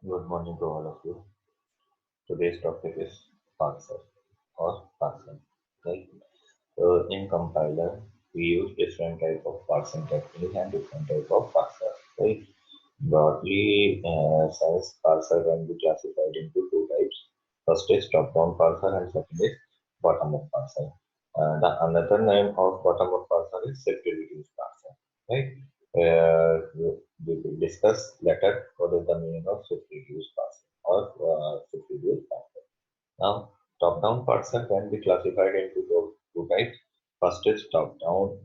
Good morning to all of you. Today's topic is parser or parser. Right? In compiler, we use different type of parsing technique and different type of parser. Right? Broadly, says parser can be classified into two types. First is top-down parser and second is bottom-up parser. The another name of bottom-up parser is safety-reduced parser. Right? We will discuss later what is the meaning of safety-reduced parser or safety-reduced parser. Now, top-down parser can be classified into two types. First is top-down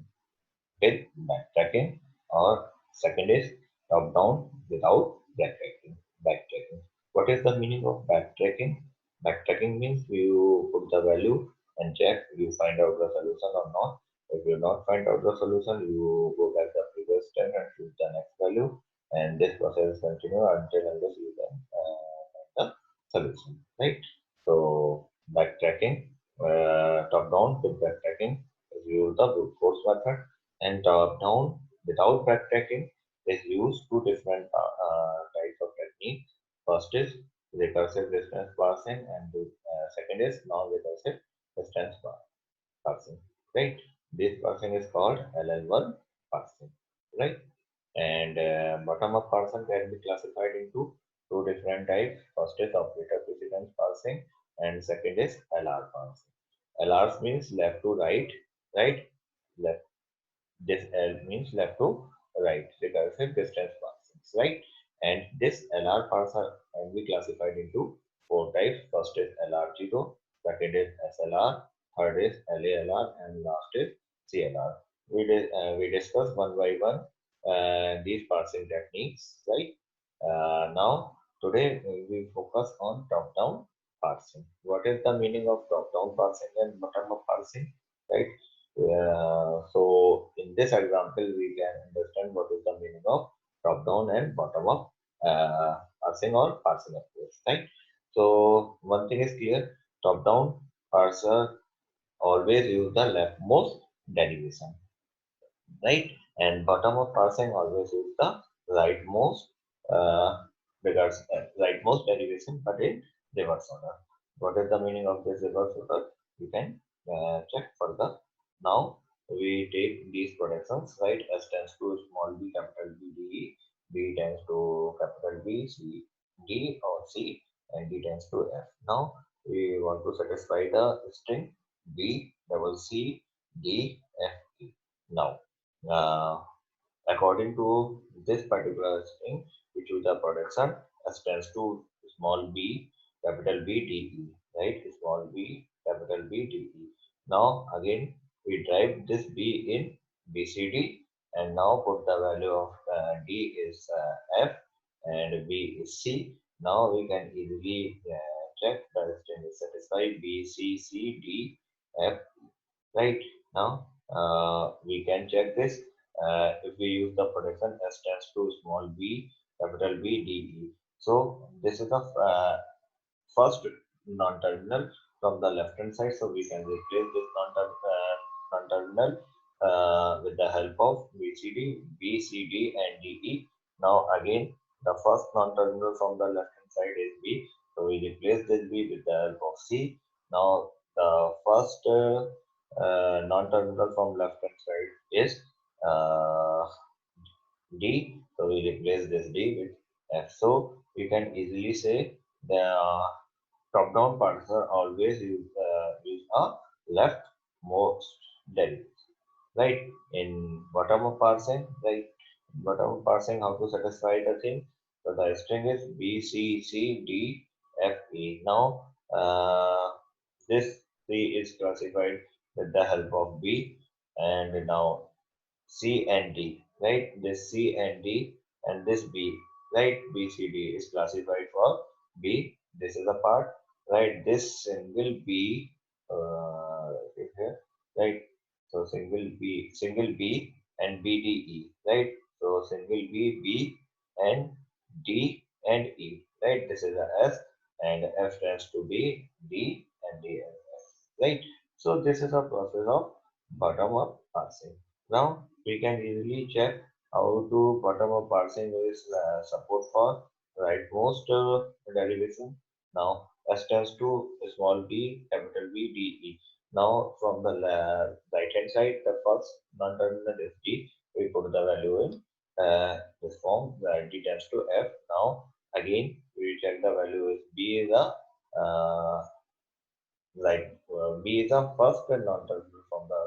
with backtracking, or second is top down without backtracking. Backtracking. What is the meaning of backtracking? Backtracking means you put the value and check you find out the solution or not. If you not find out the solution, you go back the previous step and choose the next value, and this process continue until unless you can find the solution. Right. So backtracking, top down with backtracking is use the brute force method, and top-down without backtracking is used two different types of techniques. First is recursive distance parsing, and the second is non-recursive distance parsing. Right? This parsing is called LL1 parsing. Right? And bottom-up parsing can be classified into two different types. First is operator precedence parsing, and second is LR parsing. LR means left to right, right? Left, this L means left to right, recursive distance parsings, right? And this LR parser can be classified into four types. First is LR0, second is SLR, third is LALR, and last is CLR. We discuss one by one these parsing techniques, right? Now, today we focus on top-down parsing. What is the meaning of top-down parsing and bottom-up parsing, right? So in this example, we can understand what is the meaning of top-down and bottom-up parsing or parsing approach, right? So one thing is clear: top-down parser always use the leftmost derivation, right? And bottom-up parsing always use the rightmost rightmost derivation, but in reverse order. What is the meaning of this reverse order? You can check further. Now we take these productions, right? S tends to small b, capital B, D, E. B tends to capital B, C, D or C, and D tends to F. Now we want to satisfy the string B, double C, D, F, E. Now, uh, according to this particular string, we choose the production as tends to small b, capital B, D, E, right? Small b, capital B, D, E. Now, again, we drive this b in BCD, and now put the value of D is F and B is C. Now we can easily check the string is satisfied B, C, C, D, F, right? Now we can check this if we use the production S tends to small b, capital B, D, E. So this is the first non-terminal from the left hand side. So we can replace this non-terminal with the help of BCD, BCD and DE. Now again, the first non-terminal from the left hand side is B. So we replace this B with the help of C. Now the first non-terminal from left hand side is uh, D. So we replace this D with F. So we can easily say the top-down parser always use a leftmost derivative, right? In bottom-up parsing, right? Bottom-up parsing, how to satisfy the thing? So the string is B, C, C, D, F, E. Now, this C is classified with the help of B, and now C and D, right? This C and D and this B, right? B, C, D is classified for B. This is the part, right? This single B, right here, right? So single B and B, D, E, right? So single B, B and D and E, right? This is a S, and F tends to be D and D and F, right? So this is a process of bottom up parsing. Now we can easily check how to bottom up parsing is support for rightmost derivation. Now S tends to small d, capital B, D, E. Now from the right hand side, the first non-terminal is D. We put the value in this form where D tends to F. Now again we check the value is B is a B is the first non-terminal from the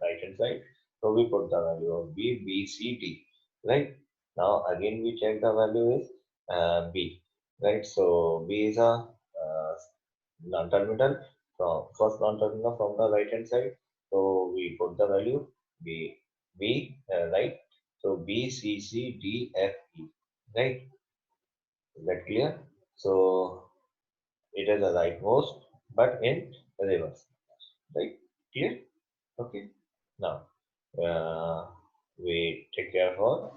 right hand side. So we put the value of B, B, C, D. Right. Now again we check the value is B. Right. So B is a non-terminal from first non-terminal from the right hand side. So we put the value right. So B, C, C, D, F, E. Right. Is that clear? So it is a rightmost, but in reverse. Right? Clear? Okay. Now, uh, we take care for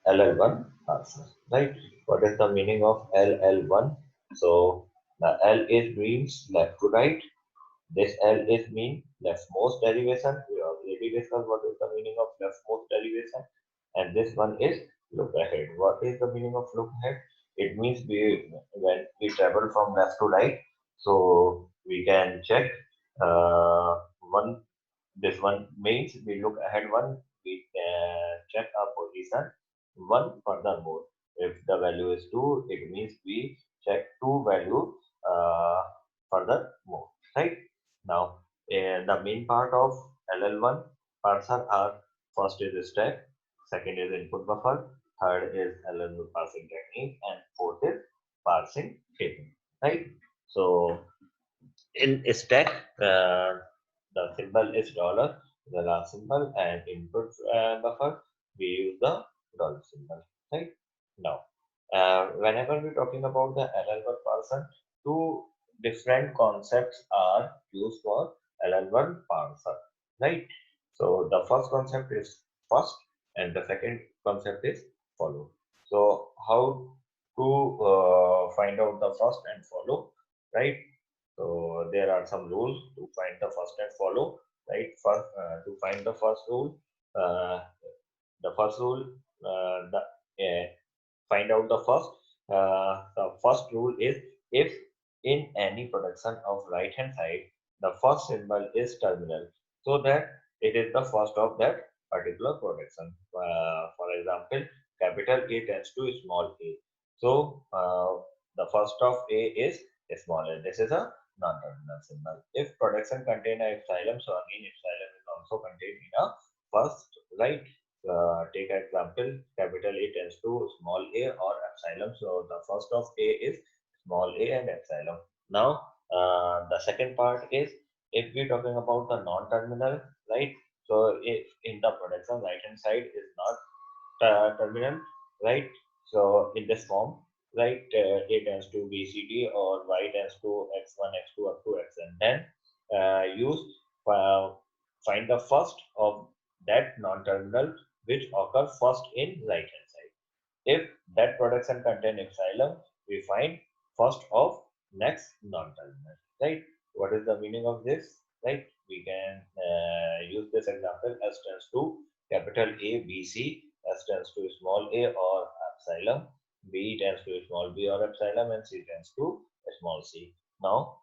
LL1 answer. Right? What is the meaning of LL1? So, the L is means left to right. This L is mean leftmost derivation. We already discussed what is the meaning of leftmost derivation. And this one is look ahead. What is the meaning of look ahead? It means we when we travel from left to right, so we can check one. This one means we look ahead one. We can check our position one furthermore. If the value is 2, it means we check 2 value uh, furthermore. Right? Now, the main part of LL1 parsers are first is stack, second is input buffer, third is LL1 parsing technique, and fourth is parsing table. Right? So, in stack, the symbol is dollar, the last symbol, and input buffer, we use the dollar symbol. Right? Now, whenever we're talking about the LL1 parser, two different concepts are used for LL1 parser. Right? So, the first concept is first, and the second concept is follow. So, how to find out the first and follow? Right? So there are some rules to find the first and follow, right? First, to find uh, the first rule, the find out the first. The first rule is if in any production of right hand side, the first symbol is terminal, so that it is the first of that particular production. For example, capital A tends to small a. So the first of A is small a. This is a non-terminal symbol. If production contain a epsilon, so again epsilon is also contained in a first, right? Take an example, capital A tends to small a or epsilon. So the first of A is small a and epsilon. Now, the second part is if we're talking about the non-terminal, right? So if in the production right hand side is not terminal, right? So in this form, right, A tends to BCD or Y tends to X1, X2 up to Xn. Then use uh, find the first of that non-terminal which occur first in right hand side. If that production contain epsilon, we find first of next non-terminal, right? What is the meaning of this? Right? We can use this example as tends to capital A, B, C, as tends to small a or epsilon, B tends to small b or epsilon, and C tends to small c. Now,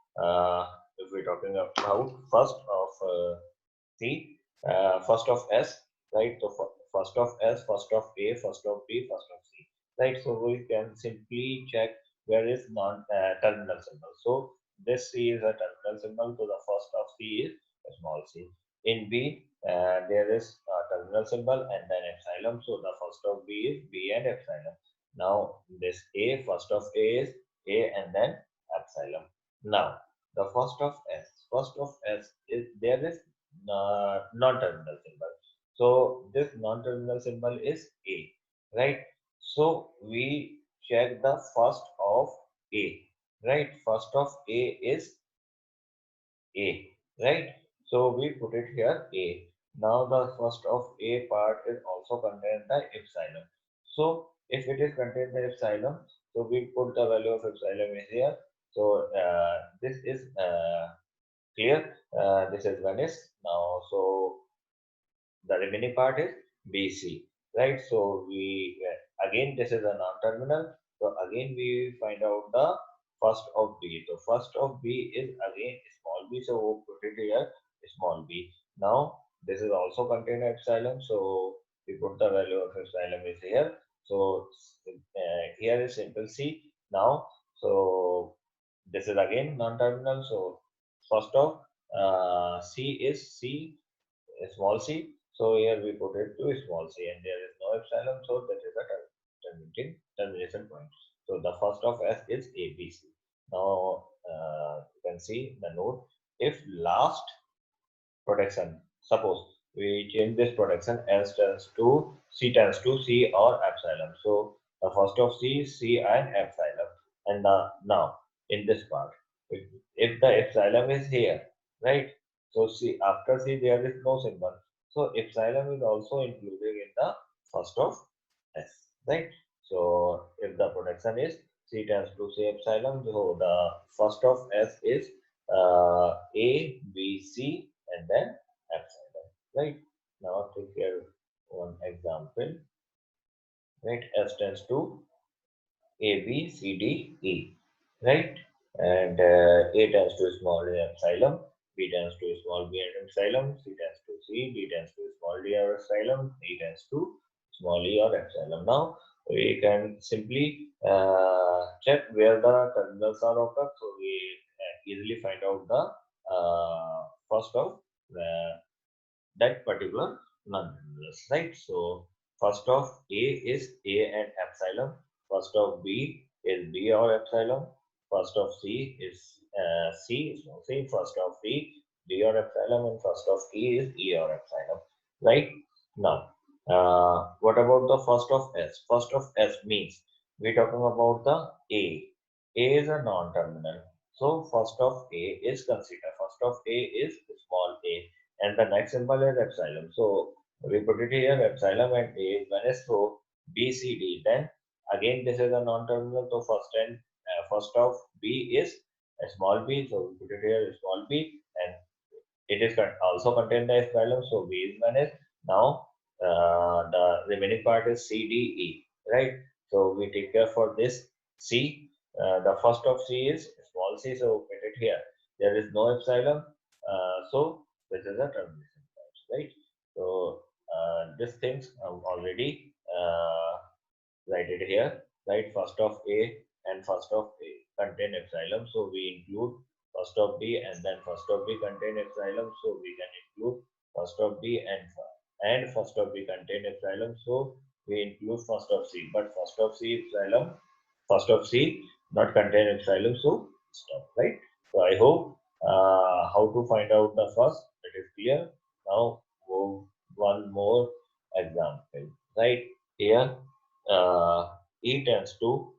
if we're talking about first of C, first of S, right? So first of S, first of A, first of B, first of C, right? So we can simply check where is non-terminal symbol. So this C is a terminal symbol, so the first of C is a small c. In B, there is a terminal symbol and then epsilon, so the first of B is B and epsilon. Now this A, first of A is A and then epsilon. Now the first of S is there is non-terminal symbol. So this non-terminal symbol is A, right? So we check the first of A, right? First of A is A, right? So we put it here A. Now the first of A part is also contained the epsilon. So if it is contained the epsilon, so we put the value of epsilon is here. So this is clear. This is vanished now. So the remaining part is BC, right? So we again this is a non-terminal. So again we find out the first of b. So first of b is again small b, so we'll put it here small b. Now this is also contain epsilon, so we put the value of epsilon is here. So here is simple c now. So this is again non-terminal. So first of c is c small c. So here we put it to small c, and there is no epsilon, so that is the termination point. So the first of S is ABC. Now you can see the note. If last protection, suppose we change this protection, S tends to C or epsilon. So the first of C and epsilon. And now in this part, if the epsilon is here, right? So C after C there is no symbol. So epsilon is also included in the first of S, right? So if the protection is C tends to C epsilon, so the first of S is A, B, C, and then epsilon, right? Now take care one example, right? S tends to A, B, C, D, E, right? And A tends to small a epsilon, B tends to small b and epsilon, C tends to C, D tends to small d or epsilon, E tends to small e or epsilon. Now we can simply check where the terminals are occurred, so we easily find out the first of that particular non-terminals, right? So first of A is A and epsilon. First of B is B or epsilon. First of C is C, so C. First of D, D or epsilon, and first of E is E or epsilon, right? Now, what about the first of S? First of S means we're talking about the A. A is a non-terminal. So first of A is considered. First of A is small a, and the next symbol is epsilon. So we put it here epsilon and A is when is so B C D. Then again this is a non-terminal. So first of B is a small b. So we put it here small b, and it is also contained the epsilon. So B is when is now the remaining part is C D E, right? So we take care for this C. The first of C is small c. So put it here. There is no epsilon. So this is a termination point, right? So these things already write it here, right? First of A and first of A contain epsilon, so we include first of B, and then first of B contain epsilon, so we can include first of B and first of B contain epsilon, so we include first of C. But first of C not contain epsilon, so stop, right? So I hope how to find out the first, it is clear. Now go one more example, right? Here E tends to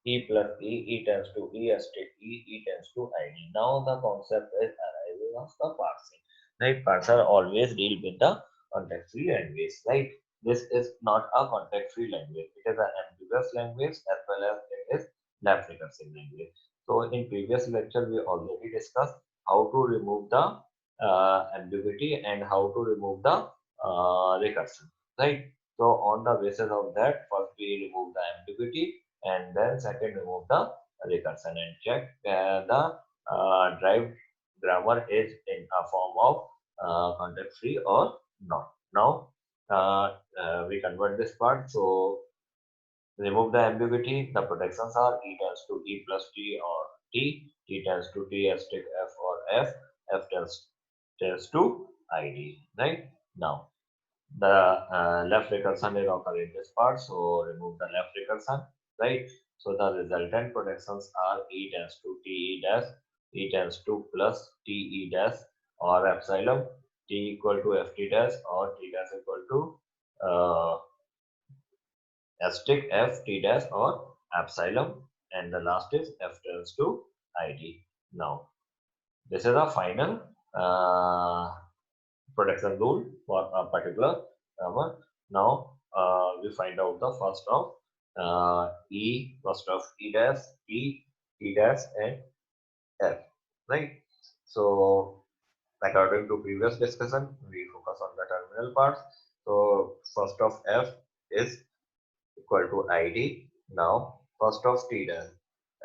E plus E tends to E asterisk E tends to ID. Now the concept is arising of the parsing, right? Parser always deal with the context-free language, right? This is not a context-free language. It is an ambiguous language as well as it is left recursive language. So in previous lecture, we already discussed how to remove the ambiguity and how to remove the recursion, right? So on the basis of that, first we remove the ambiguity, and then second remove the recursion and check the derived grammar is in a form of context free or not. Now we convert this part. So remove the ambiguity. The protections are E tends to E plus T or T tends to T asterisk F or F tends to ID. Right now the left recursion is occurring in this part, so remove the left recursion, right? So the resultant protections are E tends to TE dash, E tends to plus TE dash, or epsilon, T equal to FT dash, or T dash equal to asterisk FT dash or epsilon, and the last is F tends to ID. Now this is a final protection rule for a particular grammar. Now we find out the first of first of E dash, T dash, and F, right? So according to previous discussion, we focus on the terminal parts. So first of F is equal to ID. Now First of T dash.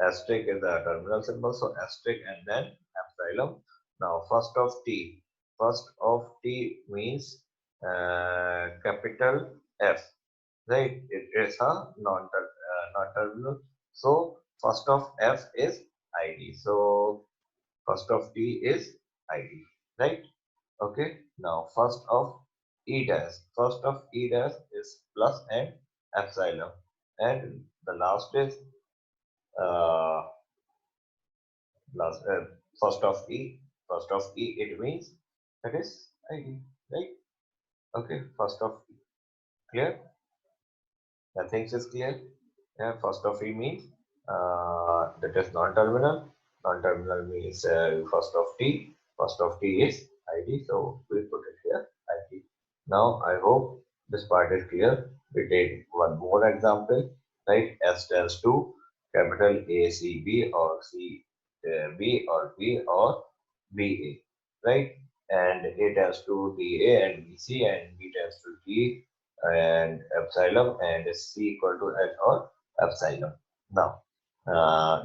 Asterisk is the terminal symbol, so asterisk and then epsilon. Now first of T. First of T means capital F, right? It is a non-terminal. So first of F is ID. So first of T is ID, right? Okay. Now first of E dash. First of E dash is plus and epsilon, and the last is uh, last first of E. First of E it means that is ID, right? Okay. First of E. Clear? Nothing is clear. Yeah, first of E means that is non-terminal. Non-terminal means first of T. First of T is ID. So we put it here ID. Now I hope this part is clear. We take one more example. Right? S stands to capital A C B or C B or B or B A. Right? And A tends to D A and B C and B tends to D and epsilon and C equal to H or epsilon. Now,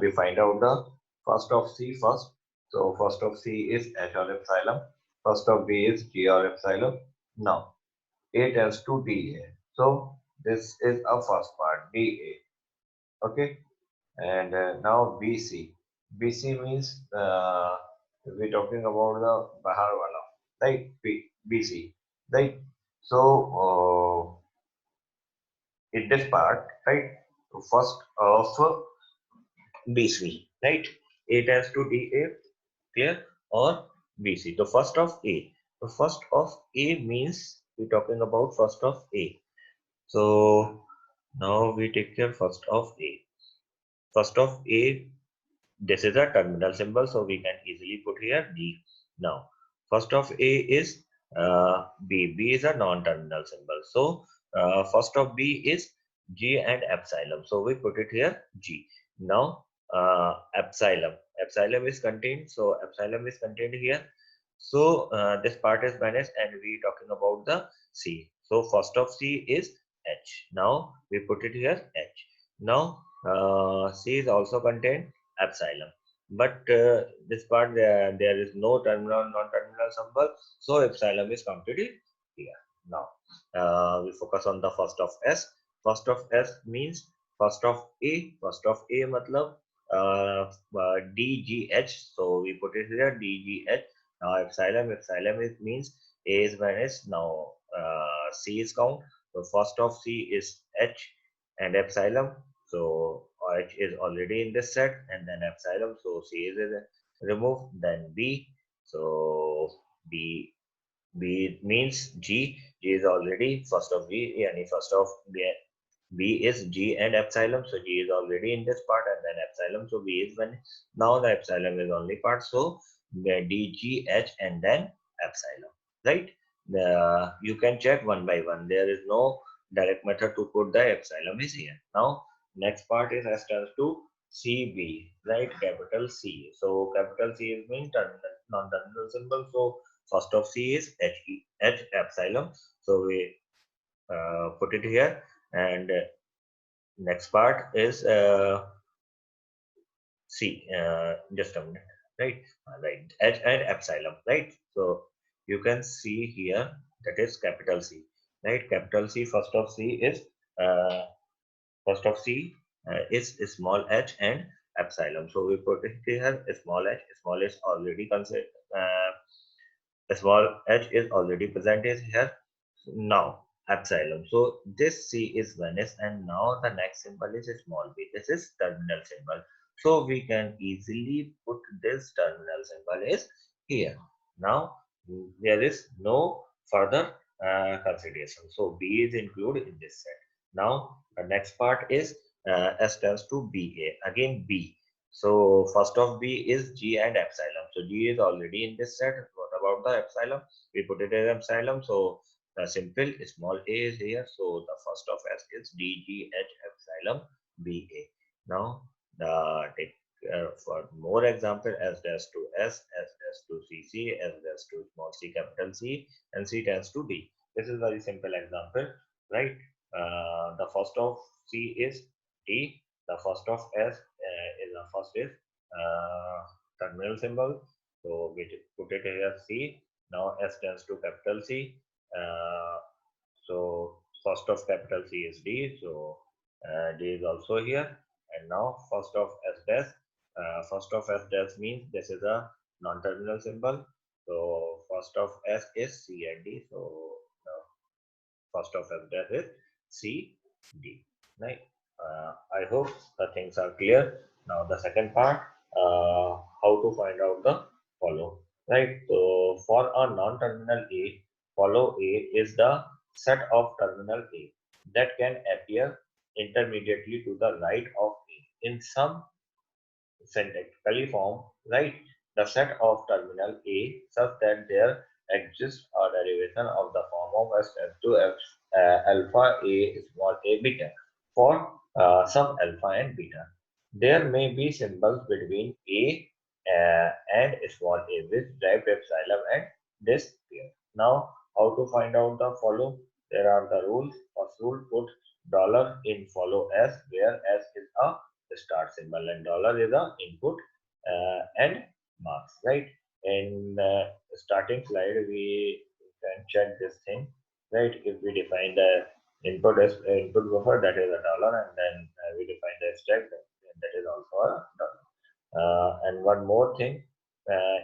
we find out the first of C first. So, first of C is H or epsilon. First of B is G or epsilon. Now, A tends to dA. So, this is a first part, dA. Okay. And now BC. BC means we're talking about the Bahar wala, right? BC, right? So, in this part, right? First of BC, right? A tends to DA, clear? Or BC. The first of A. The first of A means we're talking about first of A. So now we take care first of A. First of A, this is a terminal symbol, so we can easily put here D. Now, first of A is B. B is a non-terminal symbol. So, first of B is G and epsilon. So, we put it here G. Now, epsilon. Epsilon is contained. So, epsilon is contained here. So, this part is vanished and we talking about the C. So, first of C is H. Now, we put it here H. Now, C is also contained epsilon, but this part there is no terminal non-terminal symbol, so epsilon is counted here. Now we focus on the first of S. First of S means first of A. First of A matlab DGH, so we put it here DGH. Now epsilon is means A is minus. Now C is count, so first of C is H and epsilon. So H is already in this set, and then epsilon. So C is removed. Then B. So B means G. G is already first of G. Any first of B is G and epsilon. So G is already in this part, and then epsilon. So B is when now the epsilon is only part. So D, G, H, and then epsilon. Right? You can check one by one. There is no direct method to put the epsilon is here. Now next part is S turns to CB, right? Capital C. So capital C is mean non-terminal symbol. So first of C is H epsilon. So we put it here, and next part is C. Just a minute, right? Right. H and epsilon, right? So you can see here that is capital C, right? Capital C. Uh, First of C is small h and epsilon. So we put it here small h. Small is already considered. Small h is already present is here. Now epsilon. So this C is vanished, and now the next symbol is small b. This is terminal symbol. So we can easily put this terminal symbol is here. Now there is no further consideration. So B is included in this set. Now the next part is S turns to BA. Again B. So first of B is G and epsilon. So G is already in this set. What about the epsilon? We put it as epsilon. So the simple small a is here. So the first of S is D, G, H, epsilon, B, A. Now the take for more example, S dash to S, S dash to C, C, S dash to small c capital C, and C tends to D. This is very simple example, right? The first of C is D, The first of S is terminal symbol. So we put it here C. Now S stands to capital C. Uh, so first of capital C is D. So D is also here. And now first of S dash. First of S dash means this is a non-terminal symbol. So first of S is C and D. So now first of S dash is C D. Right. I hope the things are clear. Now the second part, how to find out the follow. Right. So for a non-terminal A, follow A is the set of terminal A that can appear intermediately to the right of A in some syntactically form, right? The set of terminal A such that there exists a derivation of the form of S to F, alpha A small a beta for some alpha and beta. There may be symbols between A and small a which drive epsilon and disappear. Now, how to find out the follow? There are the rules. First rule, put dollar in follow S where S is a start symbol and dollar is the input and marks, right? In the starting slide we can check this thing, right? If we define the input as input buffer, that is a dollar, and then we define the stack, that is also a dollar. And one more thing,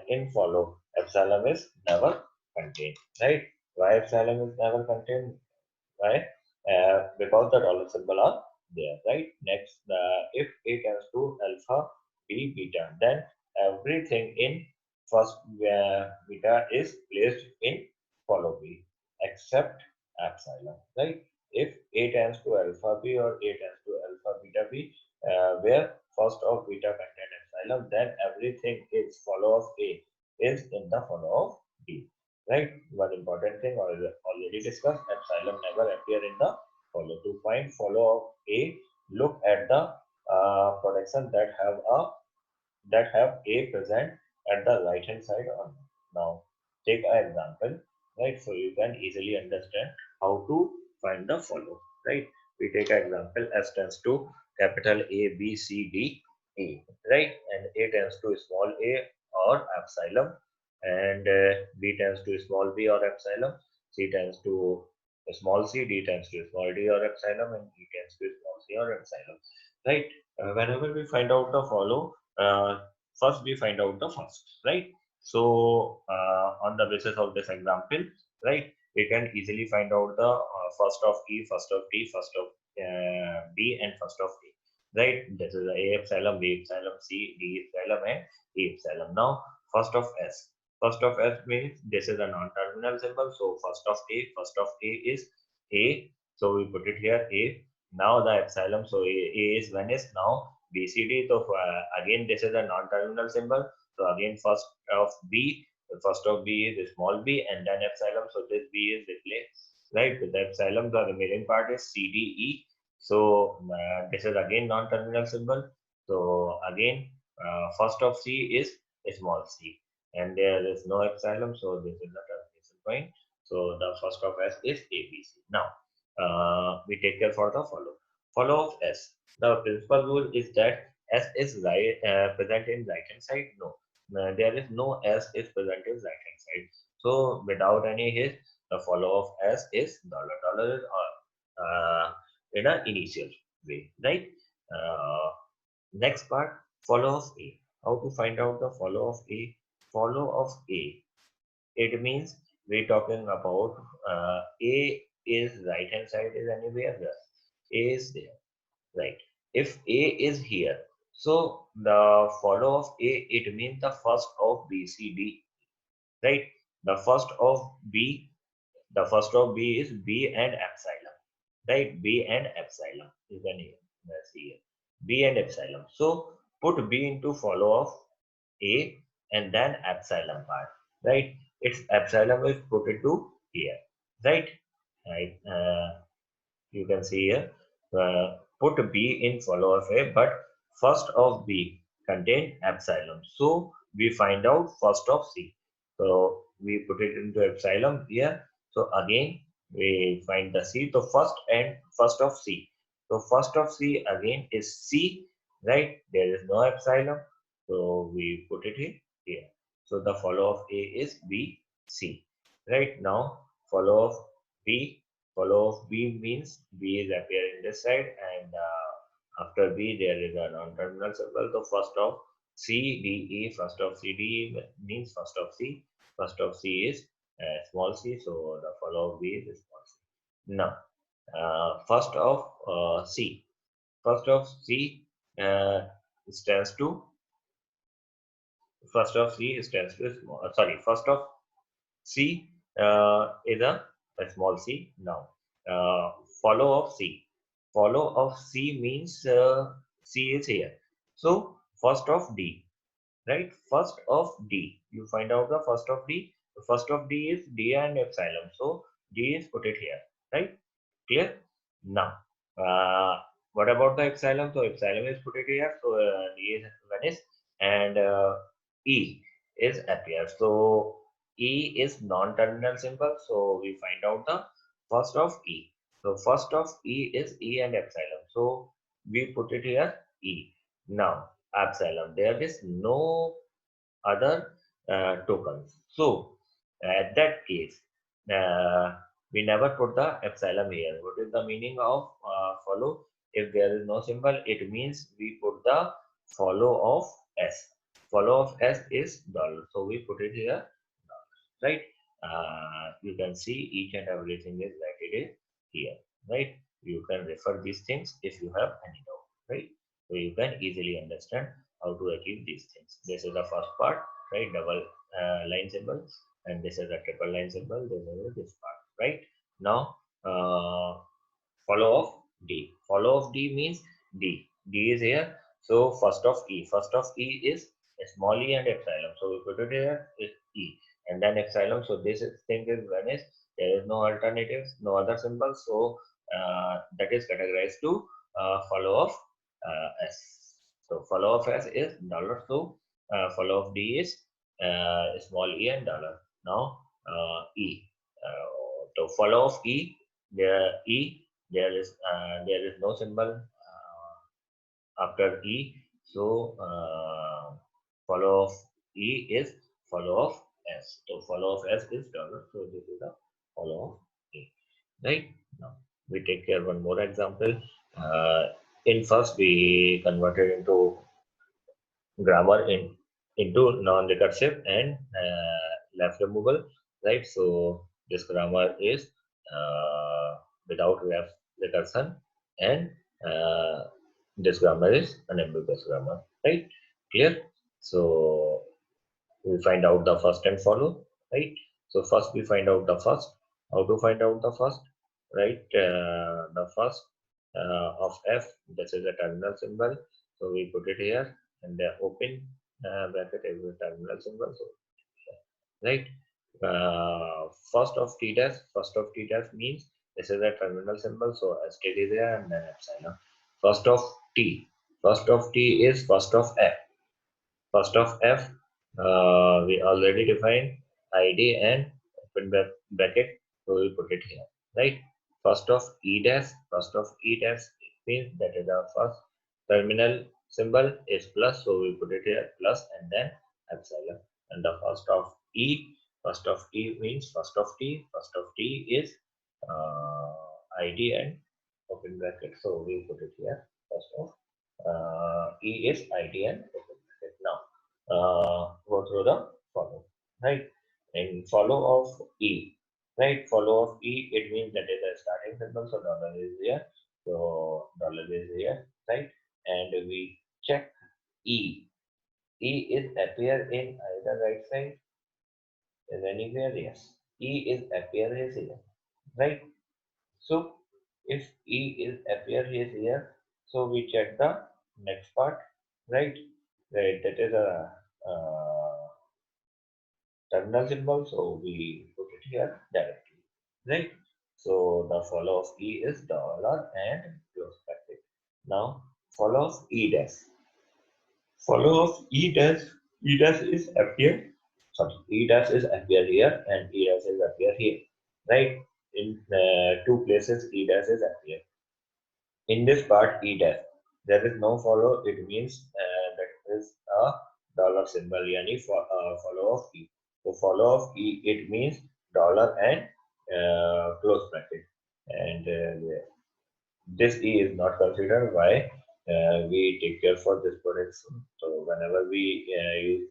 in follow epsilon is never contained, right? Why epsilon is never contained? Right? Because the dollar symbol are there, right? Next, if A tends to alpha, B, beta, then everything in first beta is placed in follow B except epsilon, right? If A tends to alpha B or A tends to alpha beta B, where first of beta contain epsilon, then everything is follow of A is in the follow of B, right? One important thing already discussed, epsilon never appear in the follow. To find follow of A, look at the projection that have A present at the right hand side on. Now take an example, right? So you can easily understand how to find the follow, right? We take an example, S tends to capital A, B, C, D, E, right? And A tends to small a or epsilon, and B tends to small b or epsilon, C tends to small c, D tends to small d or epsilon, and E tends to small c or epsilon, right? Whenever we find out the follow, first we find out the first, right? So on the basis of this example, right, we can easily find out the first of E, first of D, first of B, and first of A, right? This is A epsilon, B epsilon, C, D epsilon, and E epsilon. Now first of S. First of S means this is a non-terminal symbol. So first of A is A. So we put it here A. Now the epsilon. So A is one is now BCD. So again this is a non-terminal symbol. So again first of B is small b and then epsilon. So this B is replaced, right, with the epsilon. The remaining part is CDE. So this is again non-terminal symbol. So again first of C is small c, and there is no epsilon, so this is the termination point. So the first of S is ABC. Now we take care for the follow. Follow of S. The principal rule is that S is present in right hand side. No, there is no S is present in right hand side. So without any hit, the follow of S is dollar. Dollar is in an initial way, right? Uh, Next part, follow of A. How to find out the follow of A? Follow of A. It means we're talking about A is right hand side is anywhere there. A is there, right? If A is here, so the follow of A, it means the first of B, C, D, right? The first of B, the first of B is B and epsilon, right? B and epsilon is the name. Let's see here. B and epsilon. So put B into follow of A and then epsilon part, right? Its epsilon is put into here, right? Right. You can see here. Put B in follow of A, but first of B contain epsilon. So we find out first of C. So we put it into epsilon here. So again we find the C. So first of C. So first of C again is C, right? There is no epsilon, so we put it here. So the follow of A is B, C. Right now, follow of B. Follow of B means B is appear in this side, and after B there is a non-terminal symbol. So first of C, D, E. First of C, D, E means first of C. First of C is small c. So the follow of B is small c. Now, first of C. First of C stands to first of C stands to sorry. First of C is a small c. Now, follow of C. Follow of C means C is here. So first of D, right? First of D. You find out the first of D. The first of D is D and epsilon. So D is put it here, right? Clear? Now, what about the epsilon? So epsilon is put it here. So D is vanished and E is appear. So E is non-terminal symbol. So we find out the first of E. So first of E is E and epsilon. So we put it here E. Now epsilon. There is no other tokens. So at that case, uh, we never put the epsilon here. What is the meaning of follow? If there is no symbol, it means we put the follow of S. Follow of S is dollar. So we put it here, right? You can see each and everything is like it is here, right? You can refer these things if you have any doubt, right? So you can easily understand how to achieve these things. This is the first part, right? Double line symbol, and this is a triple line symbol. This is this part, right? Now, follow of D. Follow of D means D. D is here. So first of E. First of E is small e and epsilon. So we put it here is E and then epsilon. So this thing is vanished. There is no alternatives, no other symbol. So that is categorized to follow of S. So follow of S is dollar. So follow of D is small e and dollar. Now E. So follow of E, there E there is no symbol after E. So follow of E is follow of S. So follow of S is dollar. So this is the follow of E. Right now we take care one more example. In first we converted into grammar into non-recursive and left removal, right? So this grammar is without left recursion, and uh, this grammar is unambiguous grammar, right? Clear? So we find out the first and follow, right? So first we find out the first. How to find out the first, right? The first of F, this is a terminal symbol. So we put it here and the open bracket is a terminal symbol. So right, first of T dash means this is a terminal symbol. So STD is there and then epsilon. First of T, first of T is first of F. First of F, we already defined ID and open bracket, so we put it here, right? First of E dash, first of E dash means that is our first terminal symbol is plus, so we put it here plus and then epsilon. And the first of T means first of T, first of T is ID and open bracket, so we put it here. First of E is ID and open bracket. Now go through the follow, right? And follow of E, right? Follow of E, it means that is a starting symbol, so dollar is here, so dollar is here, right? And we check E. E is appear in either right side, is anywhere, yes. E is appear is here, right? So if E is appear is here, so we check the next part, right? Right, that is a terminal symbol, so we put it here directly, right? So the follow of E is dollar and close bracket. Now follow of E dash. Follow of E dash is appear. Sorry, E dash is appear here and E dash is appear here, right? In two places E dash is appear. In this part, E dash, there is no follow. It means that is a dollar symbol, yani follow of E. So follow of E, it means dollar and close bracket. And this E is not considered. Why? We take care for this protection. So whenever we use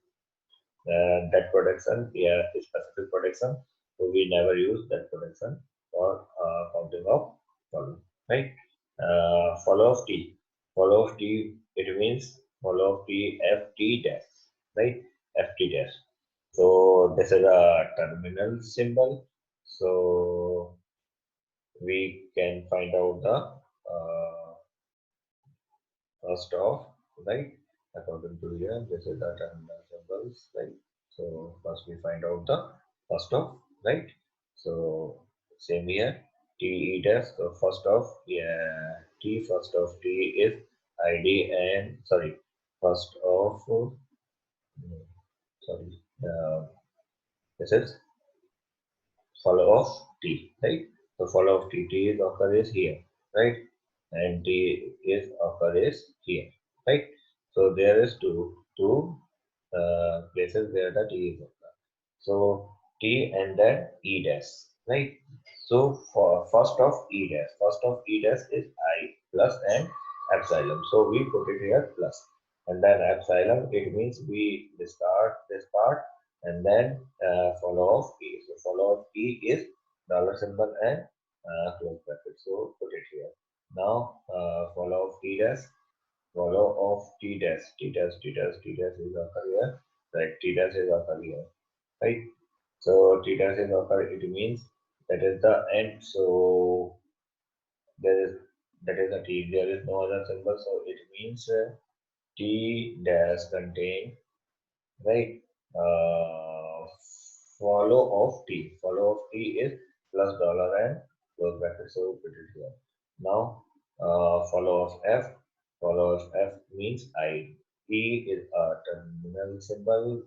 that protection, yeah, specific protection, so we never use that protection for counting of follow, right? Follow of T. Follow of T, it means follow of T, F T dash, right? F T dash. So this is a terminal symbol. So we can find out the first of, right? According to here, this is the terminal symbols, right? So first we find out the first of, right? So same here, T E dash, the first of, yeah, T first of T is ID and sorry, first of, sorry, this is follow of T, right? So follow of T, T is occur is here, right? And T is occur is here, right? So there is two places where the T is occur. So T and then E dash, right? So for first of E dash is I plus and epsilon. So we put it here plus, and then epsilon. It means we discard this part and then follow of E. So follow of E is dollar symbol and close bracket. So put it here. Now follow of T dash, follow of T dash, T dash, T dash, T dash is occur here, right? T dash is occur here, right? So T dash is occur. It means that is the end. So there is that is a T. There is no other symbol. So it means T dash contain, right? Uh, follow of T. Follow of T is plus dollar and close bracket. So put it here. Now follow of F. Follow of F means I. E is a terminal symbol.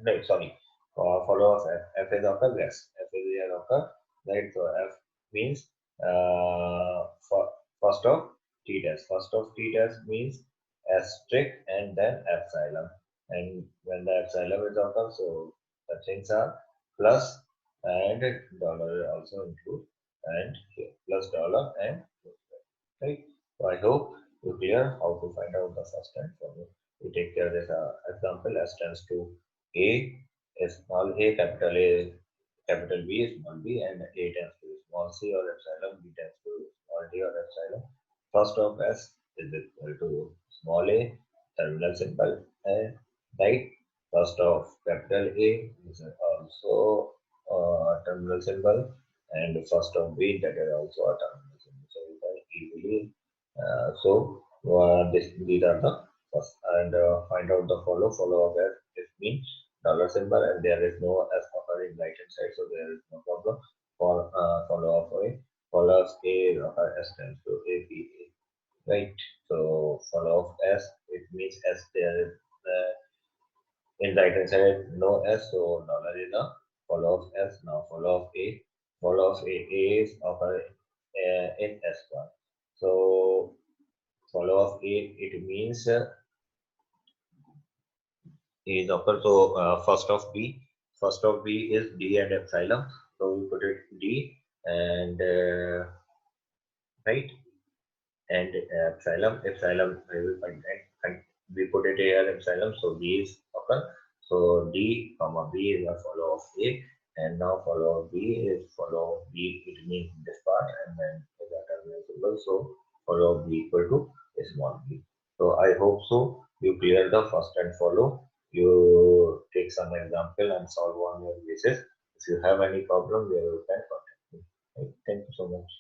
No, sorry. Follow of F. F is occur. Yes. F is here occur. Right. So F means for first of T dash. First of T dash means asterisk and then epsilon, and when the epsilon is occur, so the things are plus and dollar also include, and here plus dollar and right. So I hope you clear how to find out the first and follow. We take care of this example. S tends to A is small a, capital B is small b, and A tends to small c or epsilon, B tends to small d or epsilon. First of S is equal to small a, terminal symbol, and right. First of capital A is also terminal symbol, and first of B, that is also a terminal symbol. So you can easily these are the first, and find out the follow of S is mean dollar symbol, and there is no S occur in right hand side, so there is no problem for follow of A. Follow of A, S tends to APA, right? So follow of S, it means S there is in right hand side no S, so dollar is a follow of S. Now follow of A is occur in S1. So follow of A, it means is occur. So first of B is D and epsilon. So we put it D and right, and epsilon we will find, and we put it here epsilon. So D is occur. So D comma B is a follow of A, and now follow of B is follow of B. It means this part, and then is a terminal symbol. So follow of B equal to a small b. So I hope so you clear the first and follow. You take some example and solve on your basis. If you have any problem, you can contact me. Right? Thank you so much.